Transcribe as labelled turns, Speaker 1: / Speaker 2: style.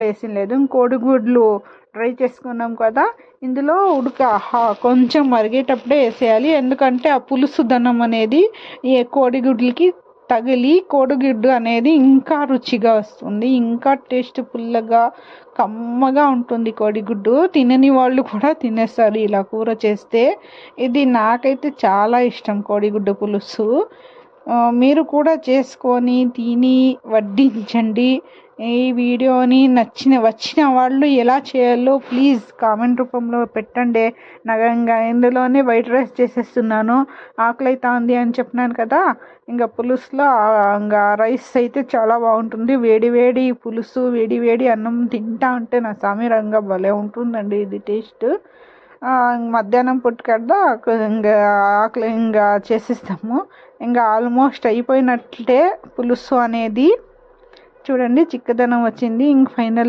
Speaker 1: వేసిన లేదు. కోడిగుడ్లు డ్రై చేసుకున్నాం కదా, ఇందులో కొంచెం మరిగేటప్పుడే వేసేయాలి. ఎందుకంటే ఆ పులుసు దనం అనేది ఈ కోడిగుడ్లకి తగిలి కోడిగుడ్డు అనేది ఇంకా రుచిగా వస్తుంది, ఇంకా టేస్ట్ పుల్లగా కమ్మగా ఉంటుంది. కోడిగుడ్డు తినని వాళ్ళు కూడా తినేస్తారు ఇలా కూర చేస్తే. ఇది నాకైతే చాలా ఇష్టం కోడిగుడ్డు పులుసు. మీరు కూడా చేసుకొని తిని వడ్డించండి. ఈ వీడియోని వచ్చిన వాళ్ళు ఎలా చేయాలో ప్లీజ్ కామెంట్ రూపంలో పెట్టండి. నగంగా ఇందులోనే వైట్ రైస్ చేసేస్తున్నాను. ఆకలి అవుతుంది అని చెప్పినాను కదా, ఇంకా పులుసులో ఇంకా రైస్ అయితే చాలా బాగుంటుంది. వేడి వేడి పులుసు వేడి వేడి అన్నం తింటా ఉంటే నా సామిరంగా భలే ఉంటుందండి ఇది టేస్ట్. మధ్యాహ్నం పూట కదా ఇంకా ఆకలి ఇంకా చేసేస్తాము. ఇంకా ఆల్మోస్ట్ అయిపోయినట్లే పులుసు అనేది. చూడండి చిక్కదనం వచ్చింది. ఇంక ఫైనల్